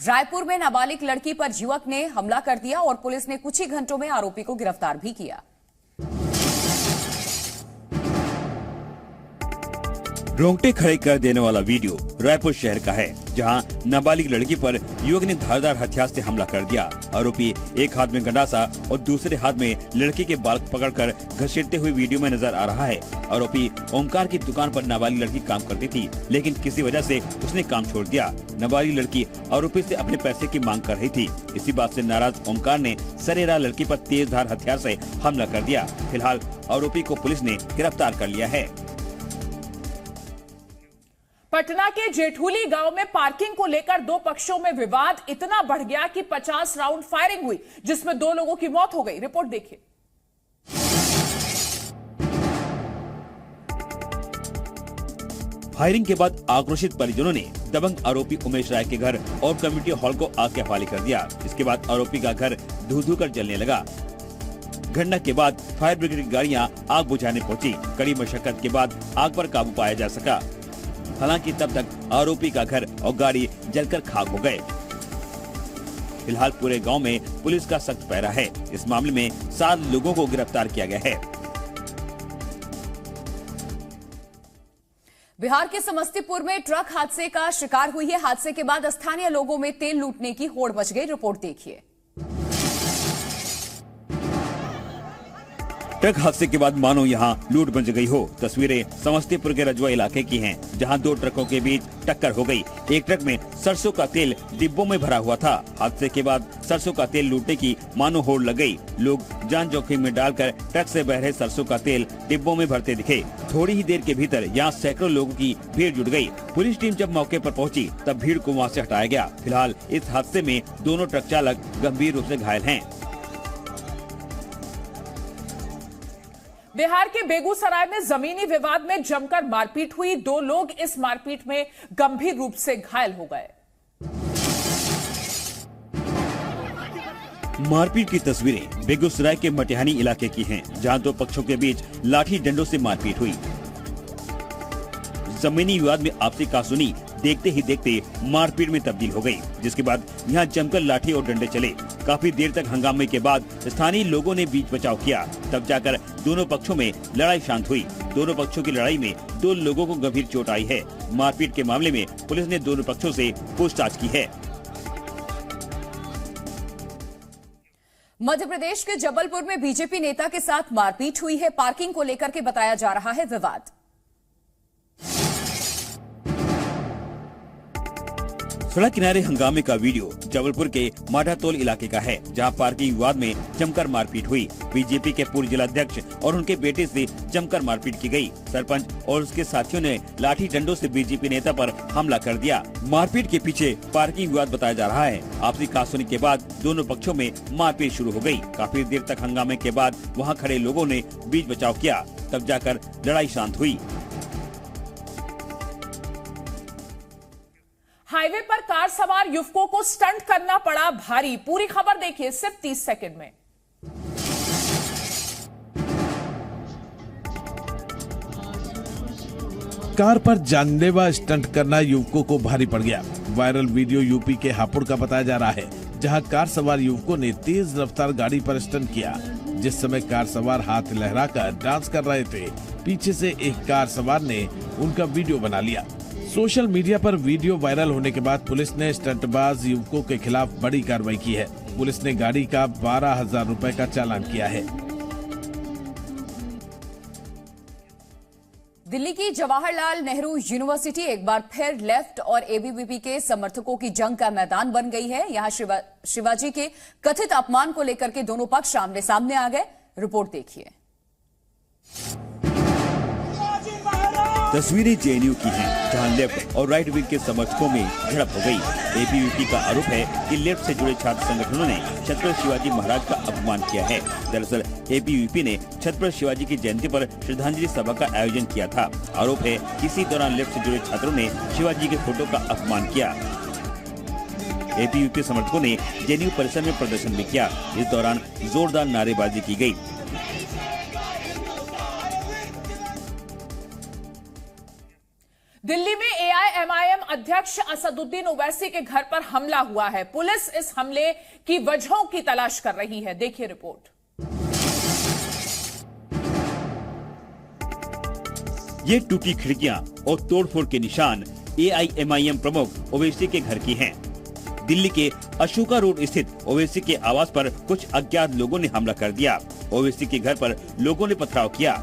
रायपुर में नाबालिग लड़की पर युवक ने हमला कर दिया और पुलिस ने कुछ ही घंटों में आरोपी को गिरफ्तार भी किया। रोंगटे खड़े कर देने वाला वीडियो रायपुर शहर का है, जहां नाबालिग लड़की पर युवक ने धारदार हथियार से हमला कर दिया। आरोपी एक हाथ में गंडासा और दूसरे हाथ में लड़की के बाल पकड़कर घसीटते हुए वीडियो में नजर आ रहा है। आरोपी ओमकार की दुकान पर नाबालिग लड़की काम करती थी, लेकिन किसी वजह से उसने काम छोड़ दिया। नाबालिग लड़की आरोपी से अपने पैसे की मांग कर रही थी। इसी बात से नाराज ओमकार ने सरेराह लड़की पर तेजधार हथियार से हमला कर दिया। फिलहाल आरोपी को पुलिस ने गिरफ्तार कर लिया है। पटना के जेठूली गांव में पार्किंग को लेकर दो पक्षों में विवाद इतना बढ़ गया कि 50 राउंड फायरिंग हुई, जिसमें 2 लोगों की मौत हो गई। रिपोर्ट देखिए। फायरिंग के बाद आक्रोशित परिजनों ने दबंग आरोपी उमेश राय के घर और कम्युनिटी हॉल को आग के हवाले कर दिया। इसके बाद आरोपी का घर धू-धू कर जलने लगा। घटना के बाद फायर ब्रिगेड की गाड़ियां आग बुझाने पहुंची। कड़ी मशक्कत के बाद आग पर काबू पाया जा सका। हालांकि तब तक आरोपी का घर और गाड़ी जलकर खाक हो गए। फिलहाल पूरे गांव में पुलिस का सख्त पहरा है। इस मामले में 7 लोगों को गिरफ्तार किया गया है। बिहार के समस्तीपुर में ट्रक हादसे का शिकार हुई है। हादसे के बाद स्थानीय लोगों में तेल लूटने की होड़ मच गई। रिपोर्ट देखिए। ट्रक हादसे के बाद मानो यहां लूट मच गई हो। तस्वीरें समस्तीपुर के रजवा इलाके की हैं, जहां 2 ट्रकों के बीच टक्कर हो गई। एक ट्रक में सरसों का तेल डिब्बों में भरा हुआ था। हादसे के बाद सरसों का तेल लूटने की मानो होड़ लग गई। लोग जान जोखिम में डालकर ट्रक से बह रहे सरसों का तेल डिब्बों में भरते दिखे। थोड़ी ही देर के भीतर यहाँ सैकड़ों लोगों की भीड़ जुट गई। पुलिस टीम जब मौके पर पहुंची तब भीड़ को वहाँ से हटाया गया। फिलहाल इस हादसे में दोनों ट्रक चालक गंभीर रूप से घायल हैं। बिहार के बेगूसराय में जमीनी विवाद में जमकर मारपीट हुई। 2 लोग इस मारपीट में गंभीर रूप से घायल हो गए। मारपीट की तस्वीरें बेगूसराय के मटिहानी इलाके की हैं, जहां 2 पक्षों के बीच लाठी डंडों से मारपीट हुई। जमीनी विवाद में आपसी कहासुनी देखते ही देखते मारपीट में तब्दील हो गई, जिसके बाद यहां जमकर लाठी और डंडे चले। काफी देर तक हंगामे के बाद स्थानीय लोगों ने बीच बचाव किया, तब जाकर दोनों पक्षों में लड़ाई शांत हुई। दोनों पक्षों की लड़ाई में 2 लोगों को गंभीर चोट आई है। मारपीट के मामले में पुलिस ने दोनों पक्षों से पूछताछ की है। मध्य प्रदेश के जबलपुर में बीजेपी नेता के साथ मारपीट हुई है। पार्किंग को लेकर के बताया जा रहा है विवाद। सड़क किनारे हंगामे का वीडियो जबलपुर के माठातोल इलाके का है, जहां पार्किंग विवाद में जमकर मारपीट हुई। बीजेपी के पूर्व जिलाध्यक्ष और उनके बेटे से जमकर मारपीट की गई। सरपंच और उसके साथियों ने लाठी डंडों से बीजेपी नेता पर हमला कर दिया। मारपीट के पीछे पार्किंग विवाद बताया जा रहा है। आपसी कहासुनी के बाद दोनों पक्षों में मारपीट शुरू हो गई। काफी देर तक हंगामे के बाद वहाँ खड़े लोगों ने बीच बचाव किया, तब जाकर लड़ाई शांत हुई। हाईवे पर कार सवार युवकों को स्टंट करना पड़ा भारी। पूरी खबर देखिए सिर्फ 30 सेकंड में। कार पर जानलेवा स्टंट करना युवकों को भारी पड़ गया। वायरल वीडियो यूपी के हापुड़ का बताया जा रहा है, जहां कार सवार युवकों ने तेज रफ्तार गाड़ी पर स्टंट किया। जिस समय कार सवार हाथ लहराकर डांस कर रहे थे, पीछे से एक कार सवार ने उनका वीडियो बना लिया। सोशल मीडिया पर वीडियो वायरल होने के बाद पुलिस ने स्टंटबाज युवकों के खिलाफ बड़ी कार्रवाई की है। पुलिस ने गाड़ी का 12,000 रुपए का चालान किया है। दिल्ली की जवाहरलाल नेहरू यूनिवर्सिटी एक बार फिर लेफ्ट और एबीवीपी के समर्थकों की जंग का मैदान बन गई है। यहां शिवाजी के कथित अपमान को लेकर के दोनों पक्ष आमने सामने आ गए। रिपोर्ट देखिए। तस्वीरें जेएनयू की हैं, जहां लेफ्ट और राइट विंग के समर्थकों में झड़प हो गई। एबीवीपी का आरोप है कि लेफ्ट से जुड़े छात्र संगठनों ने छत्रपति शिवाजी महाराज का अपमान किया है। दरअसल एबीवीपी ने छत्रपति शिवाजी की जयंती पर श्रद्धांजलि सभा का आयोजन किया था। आरोप है कि इसी दौरान लेफ्ट से जुड़े छात्रों ने शिवाजी के फोटो का अपमान किया। एबीवीपी समर्थकों ने जेएनयू परिसर में प्रदर्शन भी किया। इस दौरान जोरदार नारेबाजी की गई। दिल्ली में एआईएमआईएम अध्यक्ष विपक्ष असदुद्दीन ओवैसी के घर पर हमला हुआ है। पुलिस इस हमले की वजहों की तलाश कर रही है। देखिए रिपोर्ट। ये टूटी खिड़कियां और तोड़फोड़ के निशान AIMIM प्रमुख ओवैसी के घर की हैं। दिल्ली के अशोका रोड स्थित ओवैसी के आवास पर कुछ अज्ञात लोगों ने हमला कर दिया। ओवैसी के घर पर लोगों ने पथराव किया।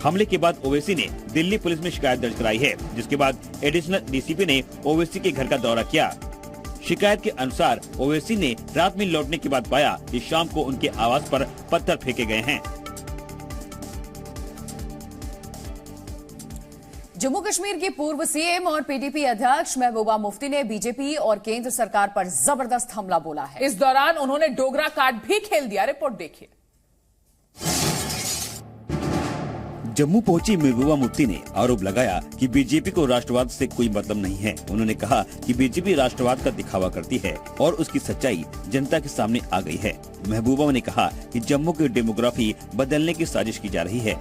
हमले के बाद ओवैसी ने दिल्ली पुलिस में शिकायत दर्ज कराई है, जिसके बाद एडिशनल DCP ने ओवैसी के घर का दौरा किया। शिकायत के अनुसार ओवैसी ने रात में लौटने के बाद पाया कि शाम को उनके आवास पर पत्थर फेंके गए हैं। जम्मू कश्मीर की पूर्व CM और PDP अध्यक्ष महबूबा मुफ्ती ने बीजेपी और केंद्र सरकार पर जबरदस्त हमला बोला है। इस दौरान उन्होंने डोगरा कार्ड भी खेल दिया। रिपोर्ट देखिए। जम्मू पहुंची महबूबा मुफ्ती ने आरोप लगाया कि बीजेपी को राष्ट्रवाद से कोई मतलब नहीं है। उन्होंने कहा कि बीजेपी राष्ट्रवाद का दिखावा करती है और उसकी सच्चाई जनता के सामने आ गई है। महबूबा ने कहा कि जम्मू की डेमोग्राफी बदलने की साजिश की जा रही है।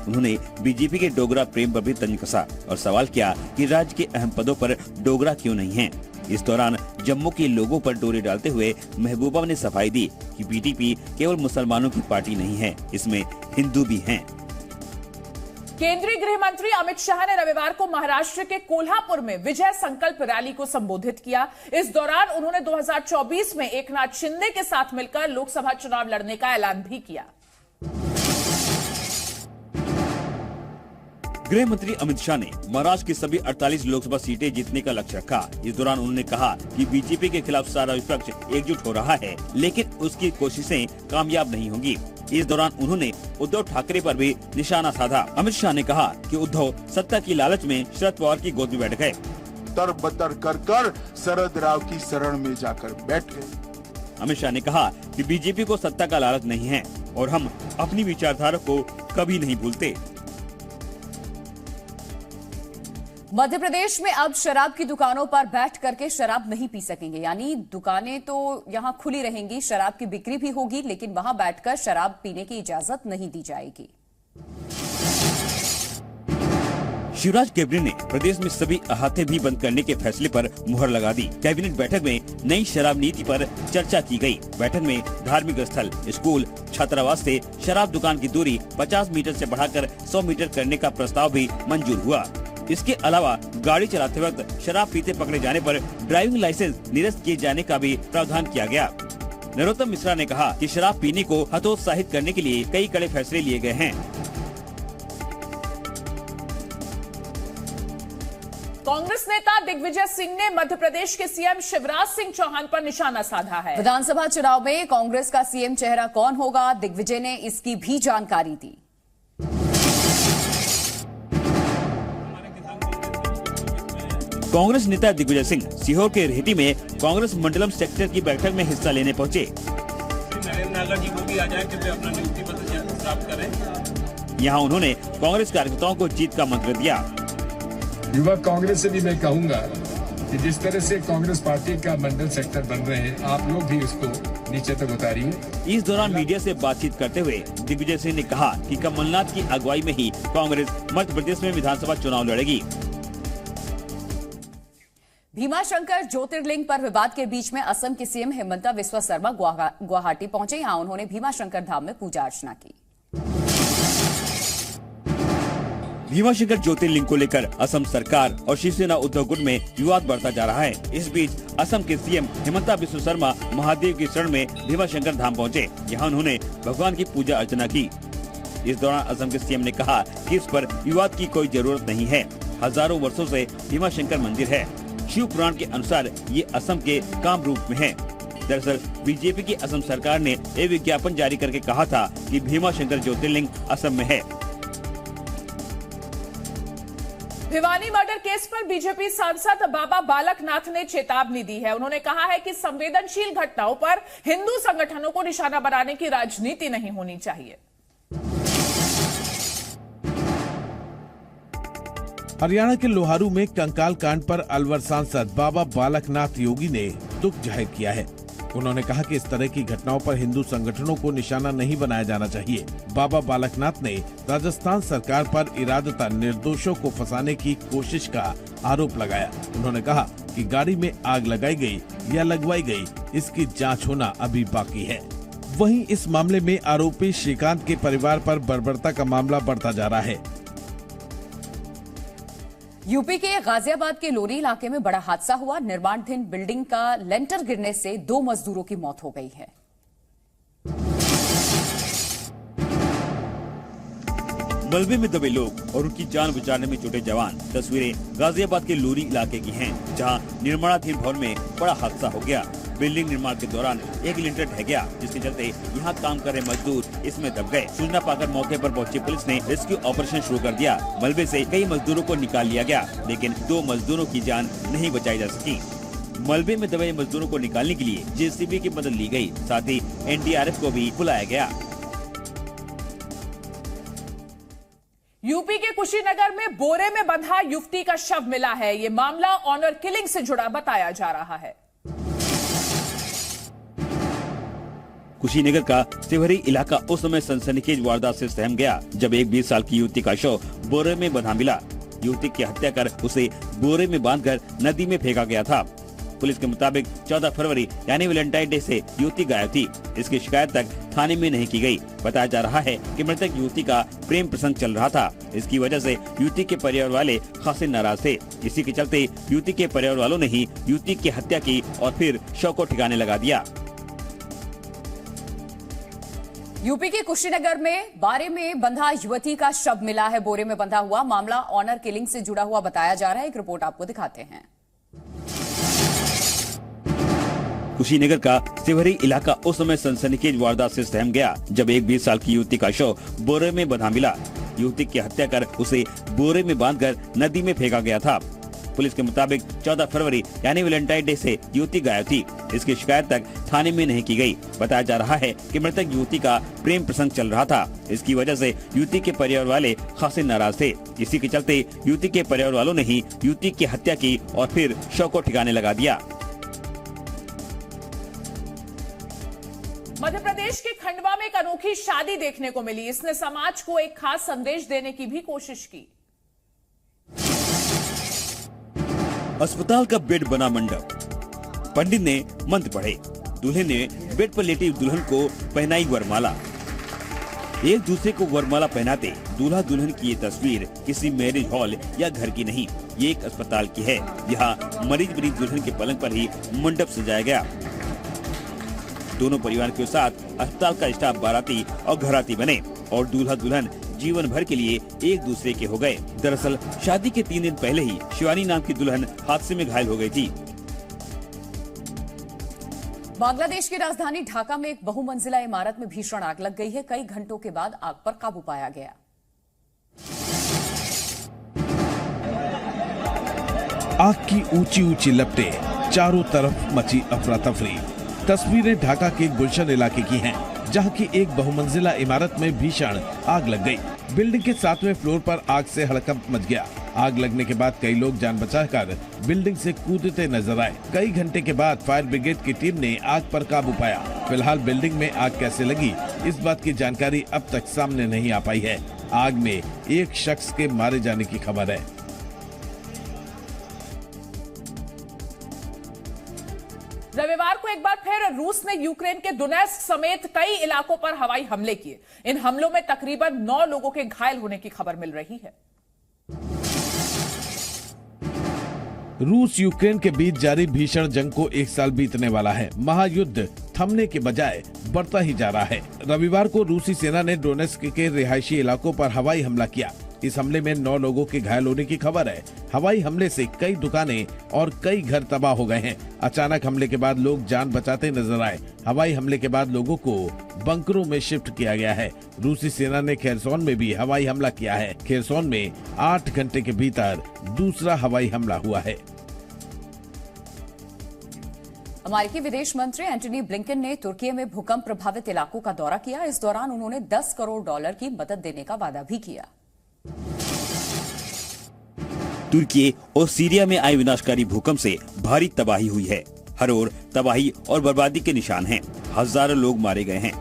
उन्होंने बीजेपी के डोगरा प्रेम पर भी तंज कसा और सवाल किया कि राज्य के अहम पदों पर डोगरा क्यों नहीं हैं। इस दौरान जम्मू के लोगों पर डोरे डालते हुए महबूबा ने सफाई दी कि बीजेपी केवल मुसलमानों की पार्टी नहीं है, इसमें हिंदू भी हैं। केंद्रीय गृह मंत्री अमित शाह ने रविवार को महाराष्ट्र के कोल्हापुर में विजय संकल्प रैली को संबोधित किया। इस दौरान उन्होंने 2024 में एकनाथ शिंदे के साथ मिलकर लोकसभा चुनाव लड़ने का ऐलान भी किया। गृह मंत्री अमित शाह ने महाराष्ट्र की सभी 48 लोकसभा सीटें जीतने का लक्ष्य रखा। इस दौरान उन्होंने कहा कि बीजेपी के खिलाफ सारा विपक्ष एकजुट हो रहा है, लेकिन उसकी कोशिशें कामयाब नहीं होंगी। इस दौरान उन्होंने उद्धव ठाकरे पर भी निशाना साधा। अमित शाह ने कहा कि उद्धव सत्ता की लालच में शरद पवार की गोद में बैठ गए। तरबतर कर शरद राव की शरण में जाकर बैठ गए। अमित शाह ने कहा कि बीजेपी को सत्ता का लालच नहीं है और हम अपनी विचारधारा को कभी नहीं भूलते। मध्य प्रदेश में अब शराब की दुकानों पर बैठ करके शराब नहीं पी सकेंगे, यानी दुकानें तो यहां खुली रहेंगी, शराब की बिक्री भी होगी, लेकिन वहां बैठकर शराब पीने की इजाजत नहीं दी जाएगी। शिवराज कैबिनेट ने प्रदेश में सभी अहाते भी बंद करने के फैसले पर मुहर लगा दी। कैबिनेट बैठक में नई शराब नीति पर चर्चा की गई। बैठक में धार्मिक स्थल, स्कूल, छात्रावास से शराब दुकान की दूरी 50 मीटर से बढ़ाकर 100 मीटर करने का प्रस्ताव भी मंजूर हुआ। इसके अलावा गाड़ी चलाते वक्त शराब पीते पकड़े जाने पर ड्राइविंग लाइसेंस निरस्त किए जाने का भी प्रावधान किया गया। नरोत्तम मिश्रा ने कहा कि शराब पीने को हतोत्साहित करने के लिए कई कड़े फैसले लिए गए हैं। कांग्रेस नेता दिग्विजय सिंह ने मध्य प्रदेश के CM शिवराज सिंह चौहान पर निशाना साधा है। विधानसभा चुनाव में कांग्रेस का CM चेहरा कौन होगा, दिग्विजय ने इसकी भी जानकारी दी। कांग्रेस नेता दिग्विजय सिंह सीहोर के रेहटी में कांग्रेस मंडलम सेक्टर की बैठक में हिस्सा लेने पहुंचे। यहां उन्होंने कांग्रेस कार्यकर्ताओं को जीत का मंत्र दिया। युवा कांग्रेस से भी मैं कहूंगा कि जिस तरह से कांग्रेस पार्टी का मंडल सेक्टर बन रहे हैं, आप लोग भी उसको नीचे तक उतारिए। इस दौरान मीडिया से बातचीत करते हुए दिग्विजय सिंह ने कहा कि कमलनाथ की अगुवाई में ही कांग्रेस मध्य प्रदेश में विधानसभा चुनाव लड़ेगी। भीमाशंकर ज्योतिर्लिंग पर विवाद के बीच में असम के CM हिमंता बिस्वा शर्मा गुवाहाटी पहुंचे। यहां उन्होंने भीमाशंकर धाम में पूजा अर्चना की। भीमाशंकर ज्योतिर्लिंग को लेकर असम सरकार और शिवसेना उद्धव गुट में विवाद बढ़ता जा रहा है। इस बीच असम के CM हिमंता बिस्वा शर्मा महादेव की शरण में भीमाशंकर धाम पहुंचे। यहां उन्होंने भगवान की पूजा अर्चना की। इस दौरान असम के CM ने कहा कि इस पर विवाद की कोई जरूरत नहीं है। हजारों वर्षों से भीमाशंकर मंदिर है। शिव पुराण के अनुसार ये असम के कामरूप में है। दरअसल बीजेपी की असम सरकार ने एक विज्ञापन जारी करके कहा था कि भीमाशंकर ज्योतिर्लिंग असम में है। भिवानी मर्डर केस पर बीजेपी सांसद बाबा बालक नाथ ने चेतावनी दी है। उन्होंने कहा है कि संवेदनशील घटनाओं पर हिंदू संगठनों को निशाना बनाने की राजनीति नहीं होनी चाहिए। हरियाणा के लोहारू में कंकाल कांड पर अलवर सांसद बाबा बालकनाथ योगी ने दुख जाहिर किया है। उन्होंने कहा कि इस तरह की घटनाओं पर हिंदू संगठनों को निशाना नहीं बनाया जाना चाहिए। बाबा बालकनाथ ने राजस्थान सरकार पर इरादतन निर्दोषों को फंसाने की कोशिश का आरोप लगाया। उन्होंने कहा कि गाड़ी में आग लगाई गई या लगवाई गई, इसकी जांच होना अभी बाकी है। वहीं इस मामले में आरोपी श्रीकांत के परिवार पर बर्बरता का मामला बढ़ता जा रहा है। यूपी के गाजियाबाद के लोरी इलाके में बड़ा हादसा हुआ। निर्माणाधीन बिल्डिंग का लेंटर गिरने से 2 मजदूरों की मौत हो गई है। मलबे में दबे लोग और उनकी जान बचाने में जुटे जवान। तस्वीरें गाजियाबाद के लोरी इलाके की हैं, जहां निर्माणाधीन भवन में बड़ा हादसा हो गया। बिल्डिंग निर्माण के दौरान एक लिंटर ढह गया, जिसके चलते यहां काम कर रहे मजदूर इसमें दब गए। सूचना पाकर मौके पर पहुंची पुलिस ने रेस्क्यू ऑपरेशन शुरू कर दिया। मलबे से कई मजदूरों को निकाल लिया गया, लेकिन 2 मजदूरों की जान नहीं बचाई जा सकी। मलबे में दबे मजदूरों को निकालने के लिए जेसीबी की मदद ली गयी, साथ ही NDRF को भी बुलाया गया। यूपी के कुशीनगर में बोरे में बंधा युवती का शव मिला है। ये मामला ऑनर किलिंग से जुड़ा बताया जा रहा है। कुशीनगर का सेवरी इलाका उस समय सनसनीखेज वारदात से सहम गया, जब एक 20 साल की युवती का शव बोरे में बंधा मिला। युवती की हत्या कर उसे बोरे में बांधकर नदी में फेंका गया था। पुलिस के मुताबिक 14 फरवरी यानी वैलेंटाइन डे से युवती गायब थी। इसकी शिकायत तक थाने में नहीं की गई। बताया जा रहा है कि मृतक युवती का प्रेम प्रसंग चल रहा था। इसकी वजह से युवती के परिवार वाले खासे नाराज थे। इसी के चलते युवती के परिवार वालों ने ही युवती की हत्या की और फिर शव को ठिकाने लगा दिया। यूपी के कुशीनगर में बारे में बंधा युवती का शव मिला है। बोरे में बंधा हुआ मामला ऑनर किलिंग से जुड़ा हुआ बताया जा रहा है। एक रिपोर्ट आपको दिखाते हैं। कुशीनगर का सेवरी इलाका उस समय सनसनीखेज वारदात से सहम गया, जब एक 20 साल की युवती का शव बोरे में बंधा मिला। युवती की हत्या कर उसे बोरे में बांधकर नदी में फेंका गया था। पुलिस के मुताबिक 14 फरवरी यानी वैलेंटाइन डे से युवती गायब थी। इसकी शिकायत तक थाने में नहीं की गई। बताया जा रहा है कि मृतक युवती का प्रेम प्रसंग चल रहा था। इसकी वजह से युवती के परिवार वाले खासे नाराज थे। इसी के चलते युवती के परिवार वालों ने ही युवती की हत्या की और फिर शव को ठिकाने लगा दिया। मध्य प्रदेश के खंडवा में एक अनोखी शादी देखने को मिली। इसने समाज को एक खास संदेश देने की भी कोशिश की। अस्पताल का बेड बना मंडप। पंडित ने मंत्र पढ़े। दूल्हे ने बेड पर लेटी दुल्हन को पहनाई वरमाला। एक दूसरे को वरमाला पहनाते दूल्हा दुल्हन की ये तस्वीर किसी मैरिज हॉल या घर की नहीं, ये एक अस्पताल की है। यहाँ मरीज मरीज दुल्हन के पलंग पर ही मंडप सजाया गया। दोनों परिवार के साथ अस्पताल का स्टाफ बाराती और घराती बने और दूल्हा दुल्हन जीवन भर के लिए एक दूसरे के हो गए। दरअसल शादी के 3 दिन पहले ही शिवानी नाम की दुल्हन हादसे में घायल हो गई थी। बांग्लादेश की राजधानी ढाका में एक बहुमंजिला इमारत में भीषण आग लग गई है। कई घंटों के बाद आग पर काबू पाया गया। आग की ऊंची ऊंची लपटें, चारों तरफ मची अफरा तफरी। तस्वीरें ढाका के गुलशन इलाके की हैं, जहां की एक बहुमंजिला इमारत में भीषण आग लग गई। बिल्डिंग के 7वें फ्लोर पर आग से हड़कंप मच गया। आग लगने के बाद कई लोग जान बचाकर बिल्डिंग से कूदते नजर आए। कई घंटे के बाद फायर ब्रिगेड की टीम ने आग पर काबू पाया। फिलहाल बिल्डिंग में आग कैसे लगी, इस बात की जानकारी अब तक सामने नहीं आ पाई है। आग में एक शख्स के मारे जाने की खबर है। रविवार को एक बार फिर रूस ने यूक्रेन के डोनेट्स्क समेत कई इलाकों पर हवाई हमले किए। इन हमलों में तकरीबन 9 लोगों के घायल होने की खबर मिल रही है। रूस यूक्रेन के बीच जारी भीषण जंग को 1 साल बीतने वाला है। महायुद्ध थमने के बजाय बढ़ता ही जा रहा है। रविवार को रूसी सेना ने डोनेट्स्क के रिहायशी इलाकों पर हवाई हमला किया। इस हमले में 9 लोगों के घायल होने की खबर है। हवाई हमले से कई दुकानें और कई घर तबाह हो गए हैं। अचानक हमले के बाद लोग जान बचाते नजर आए। हवाई हमले के बाद लोगों को बंकरों में शिफ्ट किया गया है। रूसी सेना ने खेरसोन में भी हवाई हमला किया है। खेरसोन में 8 घंटे के भीतर दूसरा हवाई हमला हुआ है। अमेरिकी विदेश मंत्री एंटनी ब्लिंकन ने तुर्की में भूकंप प्रभावित इलाकों का दौरा किया। इस दौरान उन्होंने $10 करोड़ की मदद देने का वादा भी किया। तुर्की और सीरिया में आए विनाशकारी भूकंप से भारी तबाही हुई है। हर ओर तबाही और बर्बादी के निशान हैं। हजारों लोग मारे गए हैं।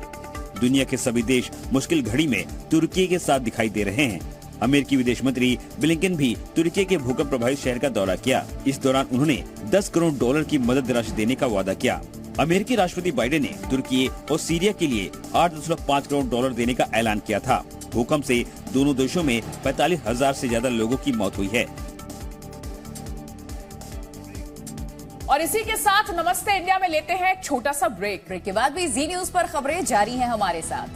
दुनिया के सभी देश मुश्किल घड़ी में तुर्की के साथ दिखाई दे रहे हैं। अमेरिकी विदेश मंत्री ब्लिंकन भी तुर्की के भूकंप प्रभावित शहर का दौरा किया। इस दौरान उन्होंने 10 करोड़ डॉलर की मदद राशि देने का वादा किया। अमेरिकी राष्ट्रपति बाइडेन ने तुर्की और सीरिया के लिए 8.5 करोड़ डॉलर देने का ऐलान किया था। भूकंप से दोनों देशों में 45,000 से ज्यादा लोगों की मौत हुई है। और इसी के साथ नमस्ते इंडिया में लेते हैं एक छोटा सा ब्रेक। ब्रेक के बाद भी जी न्यूज पर खबरें जारी हैं हमारे साथ।